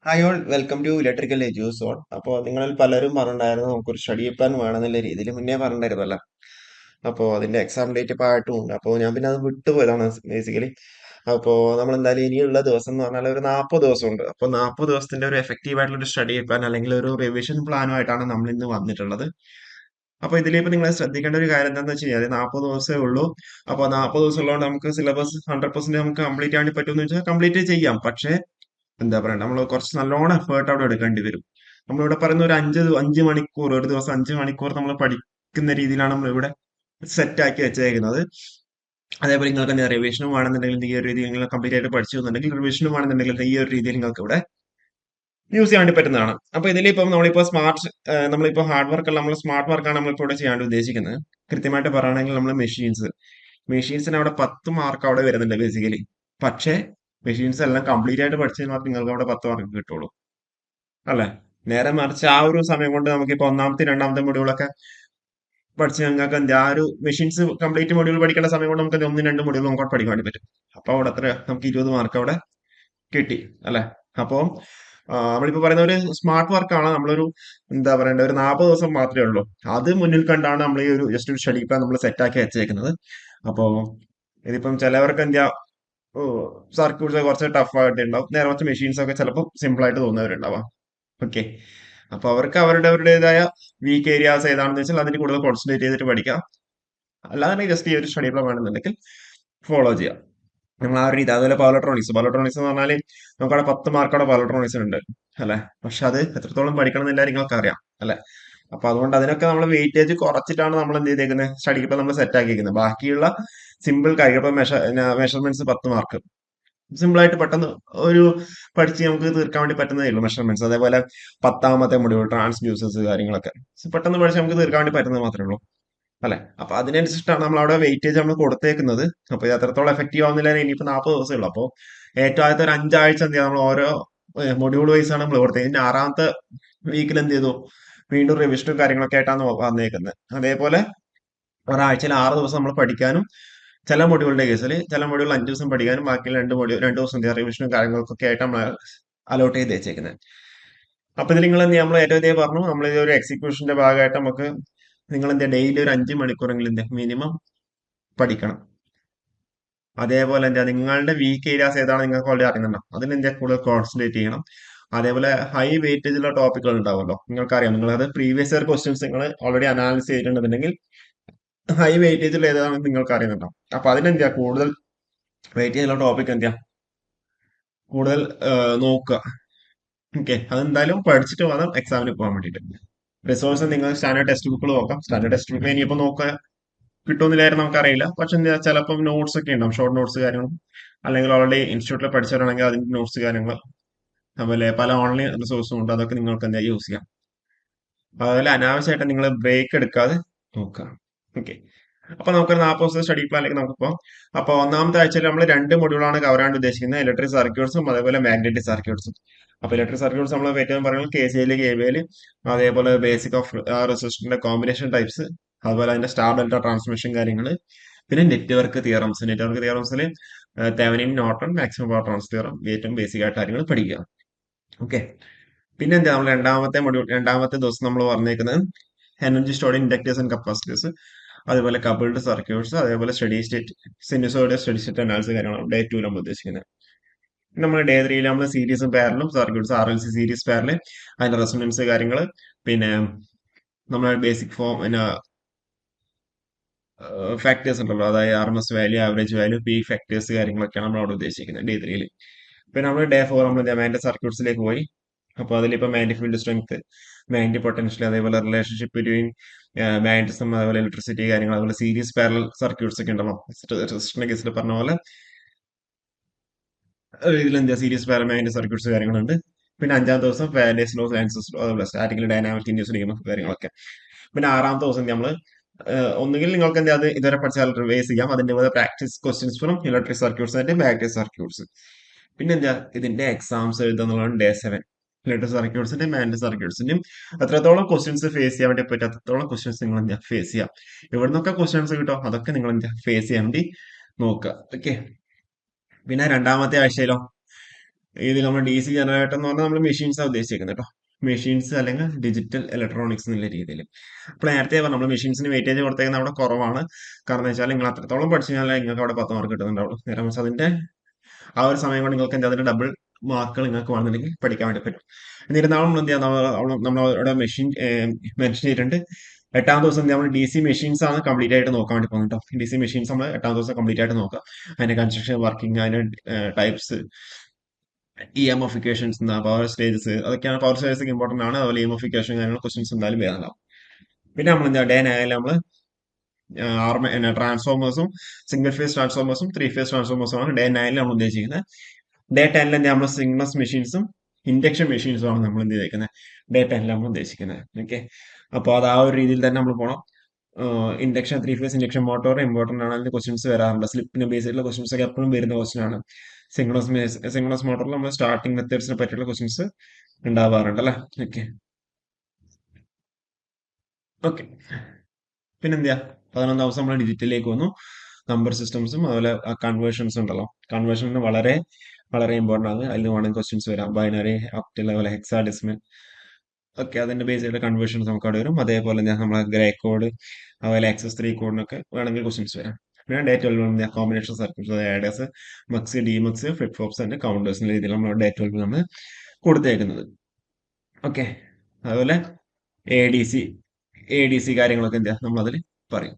Hi all welcome to electrical edus on. അപ്പോൾ നിങ്ങളിൽ പലരും പറഞ്ഞിട്ടുണ്ടായിരുന്നു നമുക്കൊരു സ്റ്റഡി പ്ലാൻ വേണമെന്നുള്ള രീതിയിൽ മുന്നേ പറഞ്ഞിട്ടുണ്ടായിരുന്നല്ലോ. അപ്പോൾ അതിന്റെ എക്സാം ഡേറ്റ് ഇപ്പോൾ ആയിട്ടുമുണ്ട്. അപ്പോൾ ഞാൻ പിന്നെ അത് വിട്ടുപോയതാണ് ബേസിക്കലി. അപ്പോൾ നമ്മൾ എന്തായാലും ഇനിയുള്ള ദിവസം എന്ന് പറഞ്ഞാൽ ഒരു 40 ദിവസമുണ്ട്. അപ്പോൾ 40 ദിവസത്തിന്റെ ഒരു എഫക്റ്റീവ് ആയിട്ടുള്ള ഒരു സ്റ്റഡി പ്ലാൻ അല്ലെങ്കിൽ ഒരു റിവിഷൻ പ്ലാനുമായിട്ടാണ് നമ്മൾ ഇന്ന് വന്നിട്ടുള്ളത്. അപ്പോൾ ഇതിലിപ്പോൾ നിങ്ങൾ ശ്രദ്ധിക്കേണ്ട ഒരു കാര്യം എന്താണെന്ന് വെച്ച് കഴിഞ്ഞാൽ 40 ദിവസമേ ഉള്ളൂ. അപ്പോൾ 40 ദിവസം ഉള്ളതുകൊണ്ട് നമുക്ക് സിലബസ് 100% നമുക്ക് കംപ്ലീറ്റ് ആണ്ടി പറ്റുമെന്ന് വെച്ചാൽ കംപ്ലീറ്റ് ചെയ്യാം. പക്ഷേ എന്താ പറയാ നമ്മൾ കുറച്ച് നല്ലോണം എഫേർട്ട് അവിടെ എടുക്കേണ്ടി വരും. നമ്മളിവിടെ പറയുന്ന ഒരു അഞ്ച് മണിക്കൂർ, ഒരു ദിവസം 5 മണിക്കൂർ നമ്മൾ പഠിക്കുന്ന രീതിയിലാണ് നമ്മൾ ഇവിടെ സെറ്റ് ആക്കി വെച്ചേക്കുന്നത്. അതേപോലെ നിങ്ങൾക്ക് എന്താ റിവിഷനും വേണമെന്നുണ്ടെങ്കിൽ ഈ ഒരു രീതിയിൽ നിങ്ങൾ കംപ്ലീറ്റ് ആയിട്ട് പഠിച്ചു എന്നുണ്ടെങ്കിൽ റിവിഷനും വേണമെന്നുണ്ടെങ്കിൽ ഈ ഒരു രീതിയിൽ നിങ്ങൾക്ക് ഇവിടെ യൂസ് ചെയ്യാൻ വേണ്ടി പറ്റുന്നതാണ്. അപ്പൊ ഇതിലിപ്പം നമ്മളിപ്പോ ഹാർഡ് വർക്ക് അല്ല, നമ്മൾ സ്മാർട്ട് വർക്കാണ് നമ്മളിപ്പോ ഇവിടെ ചെയ്യാൻ ഉദ്ദേശിക്കുന്നത്. കൃത്യമായിട്ട് പറയുകയാണെങ്കിൽ നമ്മൾ മെഷീൻസിന് അവിടെ 10 മാർക്ക് അവിടെ വരുന്നുണ്ട് ബേസിക്കലി. പക്ഷേ മെഷീൻസ് എല്ലാം കംപ്ലീറ്റ് ആയിട്ട് പഠിച്ചാൽ മാത്രമേ നിങ്ങൾക്ക് അവിടെ 10 മാർക്ക് കിട്ടുള്ളൂ. അല്ലെ? നേരെ മറിച്ച് ആ ഒരു സമയം കൊണ്ട് നമുക്കിപ്പോ ഒന്നാമത്തെ രണ്ടാമത്തെ മൊഡ്യൂളൊക്കെ പഠിച്ച് ഞങ്ങൾക്ക് എന്താ ആ ഒരു മെഷീൻസ് കംപ്ലീറ്റ് മൊഡ്യൂൾ പഠിക്കേണ്ട സമയം കൊണ്ട് നമുക്ക് ഒന്നും രണ്ടും മൊഡ്യൂൾ നമുക്ക് അവിടെ പഠിക്കാൻ വേണ്ടി പറ്റും. അപ്പൊ അവിടെ എത്ര നമുക്ക് 20 മാർക്ക് അവിടെ കിട്ടി. അല്ലെ? അപ്പോ നമ്മളിപ്പോ പറയുന്ന ഒരു സ്മാർട്ട് വർക്കാണ്. നമ്മളൊരു എന്താ പറയണ്ട ഒരു 40 ദിവസം മാത്രമേ ഉള്ളൂ. അത് മുന്നിൽ കണ്ടാണ് നമ്മൾ ഈ ഒരു ജസ്റ്റ് ഒരു സ്റ്റഡി പ്ലാൻ നമ്മൾ സെറ്റ് ആക്കി വെച്ചേക്കുന്നത്. അപ്പോ ഇതിപ്പം ചിലവർക്ക് എന്താ സർക്യൂട്ട്സ് കുറച്ച് ടഫ് ആയിട്ട് ഉണ്ടാവും, നേരെ മറിച്ച് മെഷീൻസ് ഒക്കെ ചിലപ്പോൾ സിമ്പിൾ ആയിട്ട് തോന്നുന്നവരുണ്ടാവാം. ഓക്കെ. അപ്പൊ അവർക്ക് അവരുടേതായ വീക്ക് ഏരിയാസ് ഏതാണെന്ന് വെച്ചാൽ അതിന് കൂടുതൽ കോൺസെൻട്രേറ്റ് ചെയ്തിട്ട് പഠിക്കാം. അല്ലാതെ ജസ്റ്റ് ഈ ഒരു സ്റ്റഡി പ്ലാൻ വേണമെന്നുണ്ടെങ്കിൽ ഫോളോ ചെയ്യാം. നമ്മൾ ആ ഒരു രീതി. അതുപോലെ പവർ ഇലക്ട്രോണിക്സ് എന്ന് പറഞ്ഞാൽ നമുക്കവിടെ 10 മാർക്കോടെ പവർ ഇലക്ട്രോണിക്സ് ഉണ്ട്. അല്ലെ? പക്ഷെ അത് എത്രത്തോളം പഠിക്കണം എന്നില്ല നിങ്ങൾക്ക് അറിയാം. അല്ലെ? അപ്പൊ അതുകൊണ്ട് അതിനൊക്കെ നമ്മൾ വെയിറ്റേജ് കുറച്ചിട്ടാണ് നമ്മൾ എന്ത് ചെയ്തേക്കുന്നത്, സ്റ്റഡി ഇപ്പൊ നമ്മൾ സെറ്റ് ആക്കിയിരിക്കുന്നത്. ബാക്കിയുള്ള സിമ്പിൾ കാര്യം ഇപ്പൊ മെഷർമെന്റ്സ് 10 മാർക്ക് സിമ്പിൾ ആയിട്ട് പെട്ടെന്ന് ഒരു പഠിച്ച് നമുക്ക് തീർക്കാൻ വേണ്ടി പറ്റുന്നതേ ഉള്ളൂ മെഷർമെന്റ്സ്. അതേപോലെ 10ാമത്തെ മൊഡ്യൂൾ ട്രാൻസ്ഡ്യൂസേഴ്സ് കാര്യങ്ങളൊക്കെ പെട്ടെന്ന് പഠിച്ച് നമുക്ക് തീർക്കാൻ വേണ്ടി പറ്റുന്നത് മാത്രമേ ഉള്ളൂ. അല്ലെ? അപ്പൊ അതിനനുസരിച്ചിട്ടാണ് നമ്മൾ അവിടെ വെയിറ്റേജ് നമ്മൾ കൊടുത്തേക്കുന്നത്. അപ്പൊ ഇത് എത്രത്തോളം എഫക്റ്റീവ് ആവുന്നില്ല, ഇനിയിപ്പോ 40 ദിവസമേ ഉള്ളൂ. അപ്പോൾ ഏറ്റവും ആദ്യത്തെ ഒരു 5 ആഴ്ച എന്ത് ചെയ്യാം, നമ്മൾ ഓരോ മൊഡ്യൂൾ വൈസ് ആണ് നമ്മൾ കൊടുത്തത്. ഇതിന്റെ 6ാമത്തെ വീക്കിൽ എന്ത് ചെയ്തു, വീണ്ടും റിവിഷനും കാര്യങ്ങളൊക്കെ ആയിട്ടാണ് വന്നേക്കുന്നത്. അതേപോലെ ഒരാഴ്ചയിൽ 6 ദിവസം നമ്മൾ പഠിക്കാനും, ചില മൊഡ്യൂളിന്റെ കേസിൽ ചില മൊഡ്യൂൾ 5 ദിവസം പഠിക്കാനും ബാക്കി രണ്ട് ദിവസം റിവിഷനും കാര്യങ്ങൾക്കൊക്കെ ആയിട്ട് നമ്മൾ അലോട്ട് ചെയ്ത് വെച്ചേക്കുന്നത്. അപ്പൊ ഇത് നിങ്ങൾ എന്ത് ചെയ്യാം, നമ്മൾ ഏറ്റവും ഇതേ പറഞ്ഞു, നമ്മൾ ഇത് ഒരു എക്സിക്യൂഷന്റെ ഭാഗമായിട്ട് നമുക്ക് നിങ്ങൾ എന്താ ഡെയിലി ഒരു 5 മണിക്കൂറെങ്കിലും എന്താ മിനിമം പഠിക്കണം. അതേപോലെ എന്താ നിങ്ങളുടെ വീക്ക് ഏരിയാസ് ഏതാണ് നിങ്ങൾക്ക് ഓൾറെഡി അറിയുന്നുണ്ടോ, അതിൽ എന്താ കൂടുതൽ കോൺസെൻട്രേറ്റ് ചെയ്യണം. അതേപോലെ ഹൈ വെയിറ്റേജ് ഉള്ള ടോപ്പിക്കുകൾ ഉണ്ടാവുമല്ലോ, നിങ്ങൾക്കറിയാം, നിങ്ങളത് പ്രീവിയസ് ഇയർ ക്വസ്റ്റ്യൻസ് നിങ്ങൾ ഓൾറെഡി അനാലിസ് ചെയ്തിട്ടുണ്ടെന്നുണ്ടെങ്കിൽ ഹൈ വെയിറ്റേജ് ഉള്ള ഏതാണെന്ന് നിങ്ങൾക്ക് അറിയുന്നുണ്ടോ. അപ്പൊ അതിനെന്താ കൂടുതൽ വെയിറ്റേജ് ഉള്ള ടോപ്പിക് എന്താ കൂടുതൽ നോക്കുക. ഓക്കെ, അതെന്തായാലും പഠിച്ചിട്ട് വേണം എക്സാമിന് പോകാൻ വേണ്ടിയിട്ട്. റിസോഴ്സ് നിങ്ങൾ സ്റ്റാൻഡേർഡ് ടെക്സ്റ്റ് ബുക്കുകൾ നോക്കാം. സ്റ്റാൻഡേർഡ് ടെക്സ്റ്റ് ബുക്ക് ഇനിയിപ്പോൾ നോക്കുക കിട്ടുമെന്നില്ലായിരുന്നു നമുക്കറിയില്ല. പക്ഷെ എന്താ ചിലപ്പം നോട്ട്സ് ഒക്കെ ഉണ്ടാവും, ഷോർട്ട് നോട്ട്സ് കാര്യങ്ങളും. അല്ലെങ്കിൽ ഓൾറെഡി ഇൻസ്റ്റിറ്റ്യൂട്ടിൽ പഠിച്ചവരാണെങ്കിൽ അതിന്റെ നോട്ട്സ് കാര്യങ്ങൾ. അതുപോലെ പല ഓൺലൈൻ റിസോഴ്സും ഉണ്ട്, അതൊക്കെ നിങ്ങൾക്ക് എന്താ യൂസ് ചെയ്യാം. അതുപോലെ അനാവശ്യമായിട്ട് നിങ്ങൾ ബ്രേക്ക് എടുക്കാതെ നോക്കുക. ഓക്കെ. അപ്പൊ നമുക്കൊരു 40 ദിവസത്തെ സ്റ്റഡി പ്ലാനിലേക്ക് നമുക്ക് പോകാം. അപ്പൊ ഒന്നാമത്തെ ആഴ്ചയിൽ നമ്മൾ 2 മൊഡ്യൂളാണ് കവർ ചെയ്യാൻ ഉദ്ദേശിക്കുന്നത്, ഇലക്ട്രിക് സർക്യൂട്ട്സും അതേപോലെ മാഗ്നറ്റിക് സർക്യൂട്ട്സും. അപ്പൊ ഇലക്ട്രിക് സർക്യൂട്ട്സ് നമ്മൾ ഏറ്റവും പറയുന്നത് KCL, KVL, അതേപോലെ ബേസിക് ഓഫ് റെസിസ്റ്ററിന്റെ കോമ്പിനേഷൻ ടൈപ്സ്, അതുപോലെ അതിന്റെ സ്റ്റാർ ഡെൽറ്റ ട്രാൻസ്മിഷൻ കാര്യങ്ങൾ, പിന്നെ നെറ്റ്വർക്ക് തിയറംസിൽ Thevenin, Norton, maximum power transfer theorem, ഏറ്റവും ബേസിക് ആയിട്ട് കാര്യങ്ങൾ പഠിക്കുക. ഓക്കെ. പിന്നെ എന്താ നമ്മൾ രണ്ടാമത്തെ ദിവസം നമ്മൾ പറഞ്ഞേക്കുന്നത് energy stored inductors and capacitors, അതേപോലെ കപ്പിൾഡ് സർക്യൂട്ട്സ്, അതേപോലെ steady state sinusoid steady state analysis കാര്യങ്ങളാണ് ഡേ 2 നമ്മൾ ഉദ്ദേശിക്കുന്നത്. നമ്മൾ ഡേ 3 നമ്മൾ സീരീസും പാരലും സർക്യൂട്ട്സ്, RLC സീരീസ് പാരല്, അതിന്റെ റെസൊണൻസ് കാര്യങ്ങൾ, പിന്നെ നമ്മൾ ബേസിക് ഫോം, പിന്നെ ഫാക്ടേഴ്സ് ഉണ്ടല്ലോ, അതായത് RMS value, average value, P factors കാര്യങ്ങളൊക്കെയാണ് നമ്മൾ അവിടെ ഉദ്ദേശിക്കുന്നത് ഡേ 3. പിന്നെ നമ്മൾ ഡേ 4 നമ്മൾ മാഗ്നറ്റിക് സർക്യൂട്ട്സിലേക്ക് പോയി. അപ്പോൾ അതിലിപ്പോ magnetic field strength, magnetic potential, അതേപോലെ റിലേഷൻഷിപ്പ് ബിറ്റ്വീൻ മാഗ്നറ്റിസം, അതുപോലെ ഇലക്ട്രിസിറ്റി കാര്യങ്ങൾ, അതുപോലെ സീരീസ് പാരലൽ സർക്യൂട്ട്സ് ഒക്കെ ഉണ്ടല്ലോ, റെസിസ്റ്ററിന്റെ കേസിൽ പറഞ്ഞ പോലെ ഇതിലെന്താ സീരീസ് പാരലൽ മാഗ്നറ്റിക് സർക്യൂട്ട്സ് കാര്യങ്ങളുണ്ട്. പിന്നെ 5ാം ദിവസം ഫാരഡേസ് ലോ, ലാൻസസ് ലോ, അതുപോലെ സ്റ്റാറ്റിക്കൽ ഡൈനാമിക് ഇൻഡ്യൂസ്ഡ് ഇഎംഎഫ് കാര്യങ്ങളൊക്കെ. പിന്നെ 6ാമത്തെ ദിവസം നമ്മൾ ഒന്നുകിൽ നിങ്ങൾക്ക് എന്താ അത് ഇതുവരെ പഠിച്ചാൽ റിവൈസ് ചെയ്യാം, അതിന്റെ പോലെ practice questions from electric circuits and magnetic circuits. പിന്നെ എന്താ ഇതിന്റെ എക്സാംസ് എഴുതുന്നതാണ് ഡേ 7. ഇലക്ട്രിക് സർക്യൂട്ട്സിന്റെയും മാഗ്നറ്റിക് സർക്യൂട്ട്സിന്റെയും എത്രത്തോളം ക്വസ്റ്റ്യൻസ് ഫേസ് ചെയ്യാൻ വേണ്ടി പറ്റും അത്രത്തോളം ക്വസ്റ്റ്യൻസ് നിങ്ങൾ എന്താ ഫേസ് ചെയ്യാം. എവിടെ നിന്നൊക്കെ ക്വസ്റ്റ്യൻസ് കിട്ടോ അതൊക്കെ നിങ്ങൾ എന്താ ഫേസ് ചെയ്യാൻ വേണ്ടി നോക്കുക. ഓക്കെ. പിന്നെ രണ്ടാമത്തെ ആഴ്ചയിലോ ഇതിൽ നമ്മൾ ഡി സി ജനറേറ്റർ എന്ന് പറഞ്ഞാൽ നമ്മൾ മെഷീൻസാണ് ഉദ്ദേശിക്കുന്നത് കേട്ടോ. മെഷീൻസ് അല്ലെങ്കിൽ ഡിജിറ്റൽ ഇലക്ട്രോണിക്സ് എന്നുള്ള രീതിയിൽ. അപ്പോൾ നേരത്തെ പറഞ്ഞു നമ്മൾ മെഷീൻസിന് വെയിറ്റേജ് കൊടുത്തേക്കുന്നത് അവിടെ കുറവാണ്. കാരണം എന്ന് വെച്ചാൽ നിങ്ങൾ അത്രത്തോളം പഠിച്ചു കഴിഞ്ഞാൽ നിങ്ങൾക്ക് അവിടെ 10 മാർക്ക് കിട്ടുന്നുണ്ടാവുള്ളൂ. നേരെ മറിച്ച് അതിന്റെ ആ ഒരു സമയം കൊണ്ട് നിങ്ങൾക്ക് എന്താ അതിന്റെ ഡബിൾ മാർക്കുകൾ നിങ്ങൾക്ക് വേണമെന്നുണ്ടെങ്കിൽ പഠിക്കാൻ വേണ്ടി പറ്റും. എന്നിരുന്നാലും നമ്മൾ എന്ത് ചെയ്യാം, നമ്മൾ അവിടെ മെഷീൻ മെൻഷൻ ചെയ്തിട്ടുണ്ട്. എട്ടാം ദിവസം നമ്മൾ ഡി സി മെഷീൻസ് ആണ് കംപ്ലീറ്റ് ആയിട്ട് നോക്കാൻ വേണ്ടി പോകുന്നത് കേട്ടോ. ഡി സി മെഷീൻസ് നമ്മൾ എട്ടാം ദിവസം കംപ്ലീറ്റ് ആയിട്ട് നോക്കാം. അതിന്റെ കൺസ്ട്രക്ഷൻ വർക്കിംഗ്, അതിന്റെ ടൈപ്സ്, ഇ എംഒഫിക്കേഷൻസ്, പവർ സ്റ്റേജസ്, അതൊക്കെയാണ്. പവർ സ്റ്റേജസ് ഇമ്പോർട്ടന്റ് ആണ്. അതുപോലെ ഇഎംഒഫിക്കേഷൻ കാര്യങ്ങൾ ക്വസ്റ്റ്യൻസ് എന്തായാലും വരുന്നുണ്ടാവും. പിന്നെ നമ്മൾ എന്താ ഡേ നയനിൽ നമ്മൾ ട്രാൻസ്ഫോമേഴ്സും, സിംഗിൾ ഫേസ് ട്രാൻസ്ഫോമേഴ്സും, ത്രീ ഫേസ് ട്രാൻസ്ഫോമേഴ്സും ആണ് ഡേ നയനിൽ നമ്മൾ ഉദ്ദേശിക്കുന്നത്. ഡേ ടെനിൽ എന്താ നമ്മൾ സിംഗ്ലസ് മെഷീൻസും ഇൻഡക്ഷൻ മെഷീൻസും ആണ് നമ്മൾ എന്ത് ചെയ്തേക്കുന്നത് ഡേ ടെനിൽ നമ്മൾ ഉദ്ദേശിക്കുന്നത്. ഓക്കെ, അപ്പോൾ അത് ആ ഒരു രീതിയിൽ തന്നെ നമ്മൾ പോകണം. Induction, three phase induction motor important ആണ്. അതിന്റെ ക്വസ്റ്റ്യൻസ് വരാറുണ്ട്. സ്ലിപ്പിന് ബേസ് ചെയ്തിട്ടുള്ള ക്വസ്റ്റ്യൻസ് ഒക്കെ എപ്പോഴും വരുന്ന ക്വസ്റ്റ്യൻ ആണ്. സിംഗ്ലസ് മോട്ടോറിൽ നമ്മൾ സ്റ്റാർട്ടിംഗ് മെത്തേഡ്സിനെ പറ്റിയുള്ള ക്വസ്റ്റ്യൻസ് ഉണ്ടാവാറുണ്ട് അല്ലേ. Okay okay. പിന്നെന്താ 11ാം ദിവസം നമ്മൾ ഡിജിറ്റലിലേക്ക് വന്നു. നമ്പർ സിസ്റ്റംസും അതുപോലെ കൺവേർഷൻസ് ഉണ്ടല്ലോ. കൺവേർഷൻ വളരെ വളരെ ഇമ്പോർട്ടൻ്റ് ആണ്. അതിൽ വേണമെങ്കിൽ ക്വസ്റ്റ്യൻസ് വരാം. ബൈനറി, ഒക്ടൽ, അതുപോലെ ഹെക്സാഡെസിമൽ ഒക്കെ അതിന്റെ ബേസ് ചെയ്ത കൺവേർഷൻസ് നമുക്ക് അവിടെ വരും. അതേപോലെ തന്നെ നമ്മളെ ഗ്രേ കോഡ്, അതുപോലെ എക്സസ് 3 കോഡിനൊക്കെ വേണമെങ്കിൽ ക്വസ്റ്റ്യൻസ് വരാം. പിന്നെ day 12 combination circuits, adders, mux, demux, flip flops and counters എന്ന രീതിയിൽ നമ്മൾ ഡേ 12 നമ്മൾ കൊടുത്തേക്കുന്നത്. ഓക്കെ, അതുപോലെ എ ഡി സി കാര്യങ്ങളൊക്കെ എന്താ നമ്മൾ അതിൽ പറയും.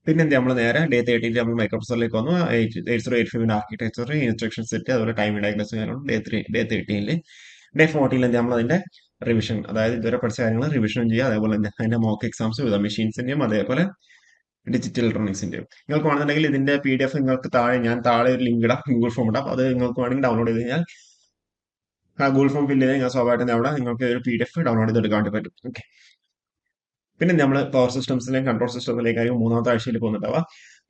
പിന്നെ എന്താ നമ്മൾ നേരെ ഡേ 13 നമ്മൾ മൈക്രോപ്രൊസറിലേക്ക് വന്നു. 8085 ആർക്കിടെക്ചർ, ഇൻസ്ട്രക്ഷൻ സെറ്റ്, അതുപോലെ ടൈം ഡയഗ്നോസ് കാര്യങ്ങളും ഡേ 13. ഡേ 14 എന്താ നമ്മൾ അതിന്റെ റിവിഷൻ, അതായത് ഇതുവരെ പഠിച്ച കാര്യങ്ങൾ റിവിഷൻ ചെയ്യുക. അതേപോലെ തന്നെ അതിന്റെ മോക്ക് എക്സാംസ് വിവിധ മെഷീൻസിന്റെയും അതേപോലെ ഡിജിറ്റൽ ഇലക്ട്രോണിക്സിന്റെയും. നിങ്ങൾക്ക് വേണമെന്നുണ്ടെങ്കിൽ ഇതിന്റെ PDF നിങ്ങൾക്ക് താഴെ ഒരു ലിങ്ക് ഇടാം, ഗൂഗിൾ ഫോം ഇടാം. അത് നിങ്ങൾക്ക് വേണമെങ്കിൽ ഡൗൺലോഡ് ചെയ്ത് കഴിഞ്ഞാൽ ആ ഗൂഗിൾ ഫോം ഫില്ല് ചെയ്ത് നിങ്ങൾ സ്വാഭാവികമായിട്ടും അവിടെ നിങ്ങൾക്ക് ഒരു PDF ഡൗൺലോഡ് ചെയ്ത് എടുക്കാൻ വേണ്ടി പറ്റും. ഓക്കെ, പിന്നെ നമ്മൾ പവർ സിസ്റ്റംസിലെയും കൺട്രോൾ സിസ്റ്റത്തിലേക്കായിരിക്കും മൂന്നാമത്തെ ആഴ്ചയിൽ പോകുന്നുണ്ടാവുക.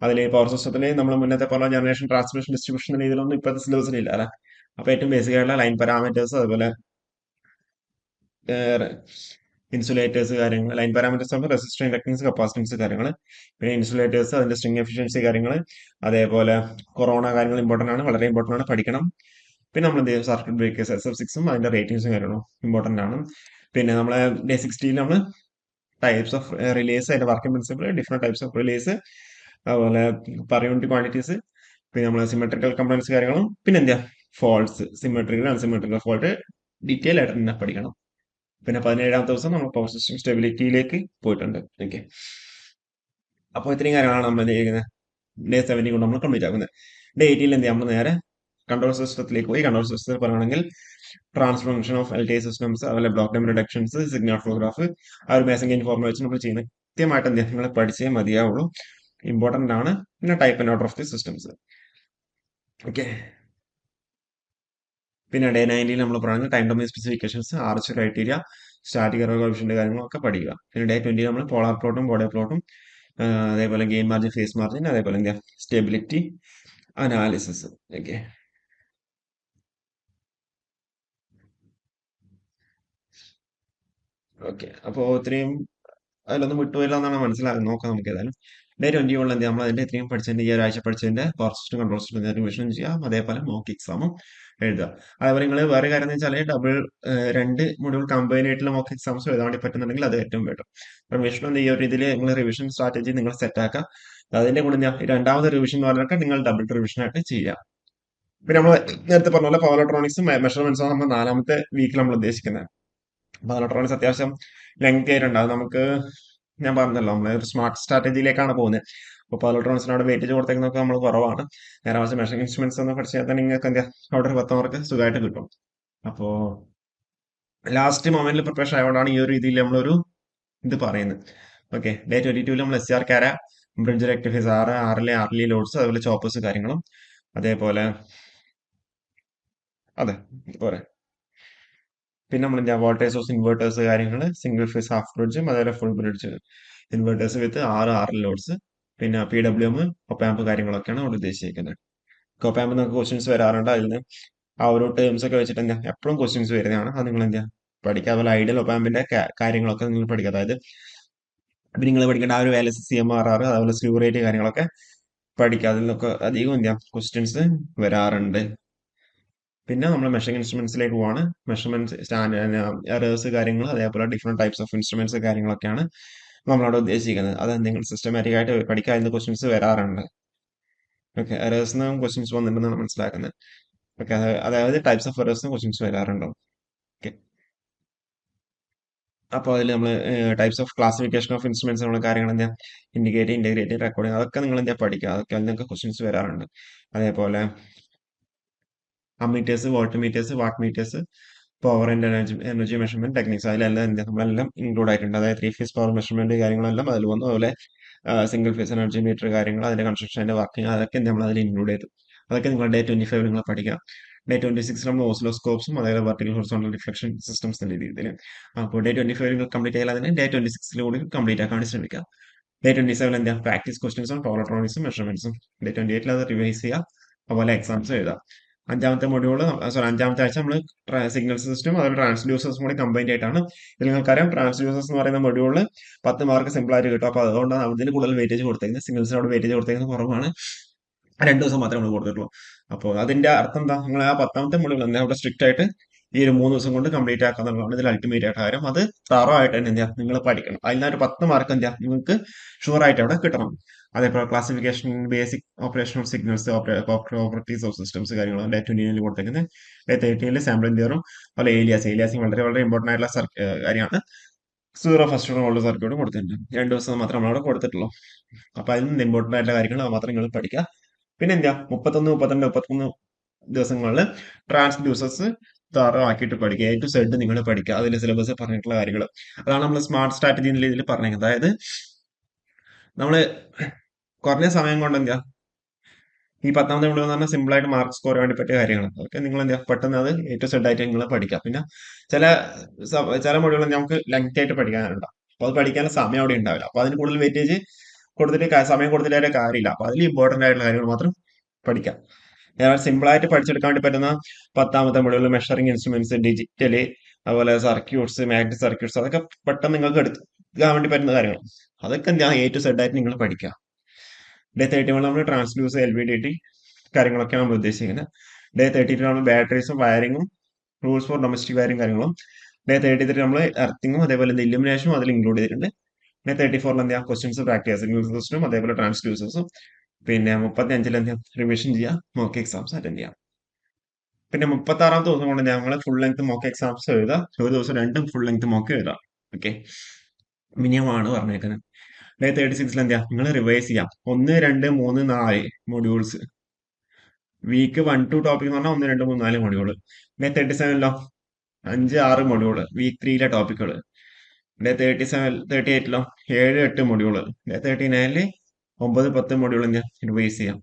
അതിൽ പവർ സിസ്റ്റത്തിൽ നമ്മൾ മുന്നത്തെ പോലെ ജനറേഷൻ, ട്രാൻസ്മിഷൻ, ഡിസ്ട്രിബ്യൂഷൻ രീതിയിലൊന്നും ഇപ്പോഴത്തെ സിലബസിൽ ഇല്ല അല്ലെ. അപ്പൊ ഏറ്റവും ബേസിക് ആയിട്ടുള്ള ലൈൻ പാരാമീറ്റേഴ്സ്, അതുപോലെ ഇൻസുലേറ്റേഴ്സ് കാര്യങ്ങൾ. ലൈൻ പാരാമീറ്റേഴ്സ് ആകുമ്പോൾ റെസിസ്റ്റർ, ഇൻഡക്ടൻസ്, കപ്പാസിറ്റൻസ് കാര്യങ്ങൾ. പിന്നെ ഇൻസുലേറ്റേഴ്സ്, അതിന്റെ സ്ട്രിംഗ് എഫിഷ്യൻസി കാര്യങ്ങൾ, അതേപോലെ കൊറോണ കാര്യങ്ങൾ ഇമ്പോർട്ടന്റ് ആണ്, വളരെ ഇമ്പോർട്ടന്റ് ആണ്, പഠിക്കണം. പിന്നെ നമ്മൾ എന്ത് ചെയ്യും, സർക്യൂട്ട് ബ്രേക്കേഴ്സ്, SF6ഉം അതിന്റെ റേറ്റിംഗ്സും കാര്യങ്ങളും ഇമ്പോർട്ടന്റ് ആണ്. പിന്നെ നമ്മളെ ഡേ 16 നമ്മൾ ടൈപ്സ് ഓഫ് റിലേസ്, അതിന്റെ working principle, different types of relays, അതുപോലെ പെർ യൂണിറ്റ് ക്വാണ്ടിറ്റീസ്, പിന്നെ നമ്മൾ സിമെട്രിക്കൽ കമ്പണൻസ് കാര്യങ്ങളും, പിന്നെ എന്താ faults, symmetrical, unsymmetrical fault detail ആയിട്ട് തന്നെ പഠിക്കണം. പിന്നെ 17ാമത്തെ ദിവസം നമ്മൾ പവർ സിസ്റ്റം സ്റ്റെബിലിറ്റിയിലേക്ക് പോയിട്ടുണ്ട്. ഓക്കെ, അപ്പോൾ ഇത്രയും കാര്യങ്ങളാണ് നമ്മൾ ചെയ്യുന്നത്. ഡേ 17 കൊണ്ട് നമ്മൾ കംപ്ലീറ്റ് ആക്കുന്നത്. ഡേ 18 എന്ത് ചെയ്യാം, നമ്മൾ നേരെ കൺട്രോൾ സിസ്റ്റത്തിലേക്ക് പോയി. കൺട്രോൾ സിസ്റ്റത്തിൽ പറയുകയാണെങ്കിൽ ട്രാൻസ്ഫോർമേഷൻ ഓഫ് LTI സിസ്റ്റംസ്, അതുപോലെ ബ്ലോക്ക് ടൈം റിഡക്ഷൻസ്, സിഗ്നൽ ഫ്ലോഗ്രാഫ്, ആ ഒരു ബേസിക് ഇൻഫോർമേഷൻ വെച്ച് നമ്മൾ ചെയ്യുന്നത്. കൃത്യമായിട്ട് എന്ത് നിങ്ങൾ പഠിച്ചേ മതിയാവുള്ളൂ. ഇമ്പോർട്ടന്റ് ആണ്. പിന്നെ type and order of the systems. Okay, പിന്നെ ഡേ 19 നമ്മൾ പറയുന്നത് time domain specifications, arch criteria, static error coefficient കാര്യങ്ങളൊക്കെ പഠിക്കുക. പിന്നെ ഡേ 20 നമ്മൾ പോളാർ പ്ലോട്ടും ബോഡി പ്ലോട്ടും, അതേപോലെ ഗെയിൻ മാർജിൻ, ഫേസ് മാർജിൻ, അതേപോലെ എന്താ സ്റ്റെബിലിറ്റി അനാലിസിസ്. ഓക്കെ ഓക്കെ, അപ്പോൾ ഇത്രയും അതിലൊന്നും വിട്ടുപോയില്ല എന്നാണ് മനസ്സിലാകുന്നത്. നോക്കാം നമുക്ക് ഏതായാലും. ഡേ 21 എന്ത് നമ്മൾ അതിന്റെ ഇത്രയും പഠിച്ചതിന്റെ ഈ ഒരാഴ്ച പഠിച്ചതിന്റെ power system, control system revision ചെയ്യാം. അതേപോലെ മോക്ക് എക്സാമും എഴുതുക. അതേപോലെ നിങ്ങൾ വേറെ കാര്യം എന്ന് വെച്ചാൽ രണ്ട് മൊഡ്യൂൾ കമ്പൈൻ ആയിട്ടുള്ള മോക്ക് എക്സാംസ് എഴുതാൻ വേണ്ടി പറ്റുന്നുണ്ടെങ്കിൽ അത് ഏറ്റവും ബെറ്റർ. റിവിഷൻ ഈ ഒരു രീതിയിൽ നിങ്ങൾ റിവിഷൻ സ്ട്രാറ്റജി നിങ്ങൾ സെറ്റ് ആക്കുക. അതിന്റെ കൂടെ രണ്ടാമത്തെ റിവിഷൻ എന്ന് പറഞ്ഞാൽ നിങ്ങൾ ഡബിൾ റിവിഷൻ ആയിട്ട് ചെയ്യുക. പിന്നെ നമ്മൾ നേരത്തെ പറഞ്ഞ പോലെ പവർ ഇലക്ട്രോണിക്സും മെഷർമെന്റ്സും നമ്മൾ 4ാമത്തെ വീക്കിൽ നമ്മൾ ഉദ്ദേശിക്കുന്നത്. പവർ ഇലക്ട്രോണിക്സ് അത്യാവശ്യം ലെങ്തി ആയിട്ടുണ്ട്. അത് നമുക്ക് ഞാൻ പറഞ്ഞല്ലോ നമ്മൾ ഒരു സ്മാർട്ട് സ്ട്രാറ്റജിയിലേക്കാണ് പോകുന്നത്. അപ്പോൾ പവർ ഇലക്ട്രോണിക്സിനോട് വെയിറ്റേജ് കൊടുത്തേക്കുന്നതൊക്കെ നമ്മൾ കുറവാണ്. നേരെ മറിച്ച് മെഷറിംഗ് ഇൻസ്ട്രുമെന്റ്സ് ഒന്ന് പഠിച്ചാൽ തന്നെ നിങ്ങൾക്ക് എന്താ അവിടെ ഒരു 10 മാർക്ക് സുഖമായിട്ട് കിട്ടും. അപ്പോൾ ലാസ്റ്റ് മൊമെന്റിൽ പ്രിപ്പറേഷൻ ആയതുകൊണ്ടാണ് ഈ ഒരു രീതിയിൽ നമ്മളൊരു ഇത് പറയുന്നത്. ഓക്കെ, ഡേ 22 നമ്മൾ SCR കാര, ബ്രിഡ്ജ് റെക്ടിഫൈസ്, ആറിലെ ലോഡ്സ്, അതുപോലെ ചോപ്പേഴ്സ് കാര്യങ്ങളും, അതേപോലെ അതെ പോരെ. പിന്നെ നമ്മൾ വോൾട്ടേജ് സോഴ്സ്, ഇൻവേർട്ടേഴ്സ് കാര്യങ്ങൾ, സിംഗിൾ ഫേസ്, ഹാഫ് ബ്രിഡ്ജും അതേപോലെ ഫുൾ ബ്രിഡ്ജ് ഇൻവേർട്ടേഴ്സ് വിത്ത് 6 ലോഡ്സ്, പിന്നെ PWM, ഒപ്പാമ്പ് കാര്യങ്ങളൊക്കെയാണ് അവിടെ ഉദ്ദേശിക്കുന്നത്. ഒപ്പാമ്പ് നമുക്ക് ക്വസ്റ്റ്യൻസ് വരാറുണ്ട്. അതിൽ നിന്ന് ആ ഓരോ ടേംസ് ഒക്കെ വെച്ചിട്ട് എന്താ എപ്പോഴും ക്വസ്റ്റ്യൻസ് വരുന്നതാണ്. അത് നിങ്ങൾ എന്താ പഠിക്കുക. അതുപോലെ ഐഡിയൽ ഒപ്പാമ്പിന്റെ കാര്യങ്ങളൊക്കെ നിങ്ങൾ പഠിക്കുക. അതായത് നിങ്ങൾ പഠിക്കേണ്ട ആ ഒരു VLSI, CMRR, അതുപോലെ സ്ലീവ് റേറ്റ് കാര്യങ്ങളൊക്കെ പഠിക്കുക. അതിൽ നിന്നൊക്കെ അധികം എന്താ ക്വസ്റ്റ്യൻസ് വരാറുണ്ട്. പിന്നെ നമ്മൾ മെഷറിംഗ് ഇൻസ്ട്രുമെന്റ്സിലേക്ക് പോവാണ്. മെഷർമെന്റ് സ്റ്റാൻഡ് എറേഴ്സ് കാര്യങ്ങൾ അതേപോലെ ഡിഫറെന്റ് ടൈപ്സ് ഓഫ് ഇൻസ്ട്രുമെന്റ്സ് കാര്യങ്ങളൊക്കെയാണ് നമ്മളവിടെ ഉദ്ദേശിക്കുന്നത്. അത് നിങ്ങൾ സിസ്റ്റമാറ്റിക് ആയിട്ട് പഠിക്കാൻ ക്വസ്റ്റ്യൻസ് വരാറുണ്ട്. ഓക്കെ, എറേഴ്സിനും ക്വസ്റ്റ്യൻസ് വന്നിട്ടുണ്ടെന്നാണ് മനസ്സിലാക്കുന്നത്. ഓക്കെ, അതായത് ടൈപ്സ് ഓഫ് എറേഴ്സിനും ക്വസ്റ്റ്യൻസ് വരാറുണ്ടോ? ഓക്കെ, അപ്പോൾ അതിൽ നമ്മൾ types of classification of instruments നമ്മൾ കാര്യങ്ങൾ എന്താ ഇൻഡിക്കേറ്റ്, ഇന്റഗ്രേറ്റ്, റെക്കോർഡിംഗ് അതൊക്കെ നിങ്ങൾ എന്താ പഠിക്കുക. അതൊക്കെ അതിൽ നിന്നൊക്കെ ക്വസ്റ്റ്യൻസ് വരാറുണ്ട്. അതേപോലെ ammeters, volt meters, watt meters, power and energy measurement techniques അതിലെല്ലാം എന്താ നമ്മളെല്ലാം ഇൻക്ലൂഡ് ആയിട്ടുണ്ട്. അതായത് ത്രീ ഫേസ് പവർ മെഷർമെന്റ് കാര്യങ്ങളെല്ലാം അതിൽ വന്നു. അതുപോലെ സിംഗിൾ ഫേസ് എനർജി മീറ്റർ കാര്യങ്ങൾ അതിന്റെ കൺസ്ട്രക്ഷൻ അതിന്റെ വർക്കിംഗ് അതൊക്കെ നമ്മൾ അതിൽ ഇൻക്ലൂഡ് ചെയ്തു. അതൊക്കെ നിങ്ങൾ ഡേ 25 നിങ്ങൾ പഠിക്കാം. ഡേ 26 നമ്മൾ ഓസിലോസ്കോപ്സും അതേപോലെ വെർട്ടിക്കൽ ഹൊറിസോണ്ടൽ ഡിഫ്ലക്ഷൻ സിസ്റ്റംസ് രീതിയിൽ. അപ്പോൾ ഡേ 25 നിങ്ങൾ കംപ്ലീറ്റ് ചെയ്യാൻ അതിനെ ഡേ 26 കൂടി കംപ്ലീറ്റ് ആക്കാൻ ശ്രമിക്കുക. ഡേ 27 എന്താ പ്രാക്ടീസ് ക്വസ്റ്റൻസും പവർ മെഷർമെന്റ്സും. ഡേ 28 അത് റിവൈസ് ചെയ്യുക. അതുപോലെ എക്സാംസ് എഴുതാം. അഞ്ചാമത്തെ മൊഡ്യൂള് സോറി അഞ്ചാമത്തെ ആഴ്ച നമ്മൾ സിഗ്നൽ സിസ്റ്റം അതുപോലെ ട്രാൻസ്ഡ്യൂസേഴ്സും കൂടി കമ്പൈൻഡ് ആയിട്ടാണ്. ഇതിൽ നിങ്ങൾക്കറിയാം ട്രാൻസ്ഡ്യൂസേഴ്സ് എന്ന് പറയുന്ന മൊഡ്യൂളിൽ 10 മാർക്ക് സിമ്പിൾ ആയിട്ട് കിട്ടും. അപ്പോൾ അതുകൊണ്ടാണ് അതിന് കൂടുതൽ വെയിറ്റേജ് കൊടുത്തേക്കുന്നത്. സിഗ്നൽസിനോട് വെയിറ്റേജ് കൊടുത്തേക്കുന്നത് കുറവാണ്. 2 ദിവസം മാത്രമേ നമ്മൾ കൊടുത്തിട്ടുള്ളൂ. അപ്പോൾ അതിന്റെ അർത്ഥം എന്താ, നിങ്ങൾ ആ 10ാമത്തെ മൊഡ്യൂൾ എന്താ അവിടെ സ്ട്രിക്റ്റ് ആയിട്ട് ഈ ഒരു 3 ദിവസം കൊണ്ട് കംപ്ലീറ്റ് ആക്കാന്നുള്ളതാണ് ഇതിൽ അൾട്ടിമേറ്റ് ആയിട്ട് കാര്യം. അത് തറോ ആയിട്ട് തന്നെ എന്താ നിങ്ങൾ പഠിക്കണം. അതിനൊരു 10 മാർക്ക് എന്താ നിങ്ങൾക്ക് ഷുവർ ആയിട്ട് അവിടെ കിട്ടണം. അതേപോലെ classification basic operation of signals, properties of systems കാര്യങ്ങൾ ഡേ 29 കൊടുത്തേക്കുന്നത്. ഡേ 30 സാമ്പിൾ തിയറും അതുപോലെ ഏലിയാസിങ് വളരെ വളരെ ഇമ്പോർട്ടന്റ് ആയിട്ടുള്ള കാര്യമാണ്. സീറോ ഫസ്റ്റ് ഓർഡർ സർക്യൂട്ടും കൊടുത്തിട്ടുണ്ട്. 2 ദിവസം മാത്രമേ നമ്മളവിടെ കൊടുത്തിട്ടുള്ളൂ. അപ്പൊ അതിൽ നിന്ന് ഇമ്പോർട്ടന്റ് ആയിട്ടുള്ള കാര്യങ്ങൾ മാത്രം നിങ്ങൾ പഠിക്കുക. പിന്നെ എന്താ 31, 32, 33 ദിവസങ്ങളിൽ ട്രാൻസ്ഡ്യൂസേഴ്സ് ആക്കിയിട്ട് പഠിക്കുക. A to Z നിങ്ങൾ പഠിക്കുക. അതിൽ സിലബസ് പറഞ്ഞിട്ടുള്ള കാര്യങ്ങൾ അതാണ് നമ്മൾ സ്മാർട്ട് സ്ട്രാറ്റജി എന്ന രീതിയിൽ പറഞ്ഞത്. അതായത് നമ്മൾ കുറഞ്ഞ സമയം കൊണ്ട് എന്താ ഈ 10ാമത്തെ മൊഡ്യൂൾ എന്ന് പറഞ്ഞാൽ സിമ്പിൾ ആയിട്ട് മാർക്ക് സ്കോർ ചെയ്യാൻ വേണ്ടി പറ്റിയ കാര്യങ്ങൾ. അതൊക്കെ നിങ്ങൾ എന്താ പെട്ടെന്ന് അത് A to Z ആയിട്ട് നിങ്ങൾ പഠിക്കുക. പിന്നെ ചില ചില മൊഡ്യൂൾ നമുക്ക് ലെങ്ത് ആയിട്ട് പഠിക്കാനുണ്ട്. അപ്പോൾ അത് പഠിക്കാനുള്ള സമയം അവിടെ ഉണ്ടാവില്ല. അപ്പോൾ അതിന് കൂടുതൽ വെയിറ്റേജ് കൊടുത്തിട്ട് സമയം കൊടുത്തിട്ട് കാര്യമില്ല. അപ്പോൾ അതിൽ ഇമ്പോർട്ടന്റ് ആയിട്ടുള്ള കാര്യങ്ങൾ മാത്രം പഠിക്കാം. ഞാൻ സിമ്പിൾ ആയിട്ട് പഠിച്ചെടുക്കാൻ വേണ്ടി പറ്റുന്ന 10ാമത്തെ മൊഡ്യൂൾ മെഷറിംഗ് ഇൻസ്ട്രുമെന്റ്സ്, ഡിജിറ്റല്, അതുപോലെ സർക്യൂട്ട്സ്, മാഗ്നറ്റിക് സർക്യൂട്ട്സ് അതൊക്കെ പെട്ടെന്ന് നിങ്ങൾക്ക് എടുക്കാൻ വേണ്ടി പറ്റുന്ന കാര്യങ്ങൾ. അതൊക്കെ എന്താ A to Z ആയിട്ട് നിങ്ങൾ പഠിക്കുക. ഡേ 31 നമ്മൾ ട്രാൻസ്ഡ്യൂസ്, LVDT കാര്യങ്ങളൊക്കെയാണ് നമ്മൾ ഉദ്ദേശിക്കുന്നത്. ഡേ 32 നമ്മൾ ബാറ്ററീസും വയറിങ്ങും റൂൾസ് ഫോർ ഡൊമസ്റ്റിക് വയറിംഗ് കാര്യങ്ങളും. ഡേ 33 നമ്മൾ എർത്തിങ്ങും അതേപോലെ ഇല്ലുമിനേഷനും അതിൽ ഇൻക്ലൂഡ് ചെയ്തിട്ടുണ്ട്. ഡേ 34 എന്താ ക്വസ്റ്റ്യൻസ് പ്രാക്ടീസ് സിഗ്നൽ സിസ്റ്റം അതേപോലെ ട്രാൻസ്ഡ്യൂസേഴ്സും. പിന്നെ 35 എന്താ റിവിഷൻ ചെയ്യുക, മോക്ക് എക്സാംസ് അറ്റൻഡ് ചെയ്യാം. പിന്നെ 36ാമത്തെ ദിവസം കൊണ്ട് ഞങ്ങൾ ഫുൾ ലെങ്ത് മോക്ക് എക്സാംസ് എഴുതാം. ഒരു ദിവസം 2 ഫുൾ ലെങ്ത് മോക്ക് എഴുതാം. ഓക്കെ, മിനിമം ആണ് പറഞ്ഞേക്കുന്നത്. ഡേ 36 എന്താ നിങ്ങൾ റിവൈസ് ചെയ്യാം. 1, 2, 3, 4 മൊഡ്യൂൾസ്. വീക്ക് 1 to ടോപ്പിക് എന്ന് പറഞ്ഞാൽ 1, 2, 3, 4 മൊഡ്യൂൾ. ഡേ 37ലോ 5, 6 മൊഡ്യൂൾ വീക്ക് 3ലെ ടോപ്പിക്കുകൾ. ഡേ 38ലോ 7, 8 മൊഡ്യൂൾ. ഡേ 39 9, 10 മൊഡ്യൂൾ എന്താ റിവൈസ് ചെയ്യാം.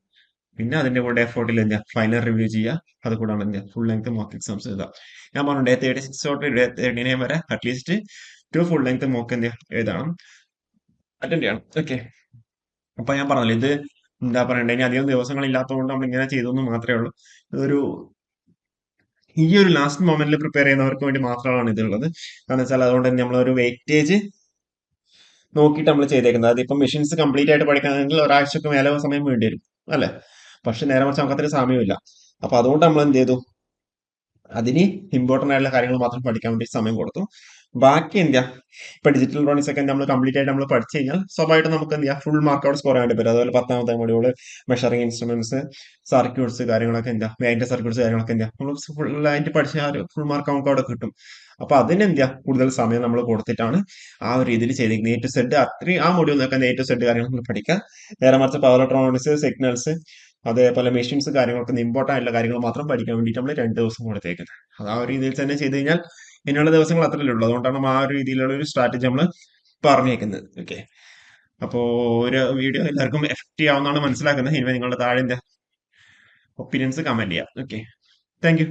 പിന്നെ അതിന്റെ കൂടെ ഡേ 40 എന്താ ഫൈനൽ റിവ്യൂ ചെയ്യുക. അത് കൂടാണ് എന്താ ഫുൾ ലെങ്ത് മോക്ക് എക്സാംസ് എഴുതാം. ഞാൻ പറഞ്ഞു ഡേ 36 തൊട്ട് ഡേ 39 വരെ അറ്റ്ലീസ്റ്റ് 2 ഫുൾ ലെങ്ത് മോക്ക് എന്താ എഴുതണം, അറ്റൻഡ് ചെയ്യണം. ഓക്കെ, അപ്പൊ ഞാൻ പറഞ്ഞല്ലോ ഇത് എന്താ പറയണ്ടേ, ഇനി അധികം ദിവസങ്ങൾ ഇല്ലാത്തതുകൊണ്ട് നമ്മൾ ഇങ്ങനെ ചെയ്തെന്ന് മാത്രമേ ഉള്ളൂ. ഇതൊരു ഈ ഒരു ലാസ്റ്റ് മൊമെന്റിൽ പ്രിപ്പയർ ചെയ്യുന്നവർക്ക് വേണ്ടി മാത്രമാണ് ഇതുള്ളത്. കാരണം വെച്ചാൽ അതുകൊണ്ട് തന്നെ നമ്മളൊരു വെയിറ്റേജ് നോക്കിയിട്ട് നമ്മൾ ചെയ്തേക്കുന്നത്. അതിപ്പം മെഷീൻസ് കംപ്ലീറ്റ് ആയിട്ട് പഠിക്കണമെങ്കിൽ ഒരാഴ്ചക്ക് മേലെ സമയം വേണ്ടി വരും അല്ലെ. പക്ഷെ നേരെ മറിച്ച് നമുക്ക് അത്രയും സമയമില്ല. അപ്പൊ അതുകൊണ്ട് നമ്മൾ എന്ത് ചെയ്തു, അതിന് ഇമ്പോർട്ടന്റ് ആയിട്ടുള്ള കാര്യങ്ങൾ മാത്രം പഠിക്കാൻ വേണ്ടി സമയം കൊടുത്തു. ബാക്കി എന്താ ഇപ്പൊ ഡിജിറ്റൽ ഡ്രോയിങ്സ് ഒക്കെ നമ്മൾ കംപ്ലീറ്റ് ആയിട്ട് നമ്മൾ പഠിച്ചു കഴിഞ്ഞാൽ സ്വാഭാവികമായിട്ട് നമുക്ക് എന്ത് ചെയ്യാം ഫുൾ മാർക്ക് അവിടെ സ്കോർ ചെയ്യാൻ വേണ്ടി പറ്റും. അതുപോലെ 10ാമത്തെ മൊഡ്യൂള് മെഷറിംഗ് ഇൻസ്ട്രുമെന്റ്സ്, സർക്യൂട്ട്സ് കാര്യങ്ങളൊക്കെ എന്താ മാഗ്നറ്റിക് സർക്യൂട്ട്സ് കാര്യങ്ങളൊക്കെ എന്താ നമ്മൾ ഫുൾ ആയിട്ട് പഠിച്ച ആ ഒരു ഫുൾ മാർക്ക് നമുക്ക് അവിടെ കിട്ടും. അപ്പൊ അതിനെന്താ കൂടുതൽ സമയം നമ്മൾ കൊടുത്തിട്ടാണ് ആ ഒരു രീതിയിൽ ചെയ്തിരിക്കുന്നത്. A to Z അത്രയും ആ മൊഡ്യൂൾ നോക്കാൻ A to Z കാര്യങ്ങൾ നമ്മൾ പഠിക്കുക. നേരെ മറിച്ച് പവർ ഇലക്ട്രോണിക്സ്, സിഗ്നൽസ് അതേപോലെ മെഷീൻസ് കാര്യങ്ങളൊക്കെ ഇമ്പോർട്ടന്റ് ആയിട്ടുള്ള കാര്യങ്ങൾ മാത്രം പഠിക്കാൻ വേണ്ടിയിട്ട് നമ്മൾ 2 ദിവസം കൊടുത്തേക്കുന്നത്. അത് ആ ഒരു രീതിയിൽ തന്നെ ചെയ്ത് കഴിഞ്ഞാൽ ഇനിയുള്ള ദിവസങ്ങൾ അത്രയല്ലേ ഉള്ളൂ. അതുകൊണ്ടാണ് നമ്മൾ ആ ഒരു രീതിയിലുള്ള ഒരു സ്ട്രാറ്റജി നമ്മൾ പറഞ്ഞേക്കുന്നത്. ഓക്കെ, അപ്പോ ഒരു വീഡിയോ എല്ലാവർക്കും എഫക്റ്റീവ് ആവുന്നതാണ് മനസ്സിലാക്കുന്നത്. ഇനി നിങ്ങളുടെ താഴെ എന്താ ഒപ്പീനിയൻസ് കമന്റ് ചെയ്യാം. Okay, thank you.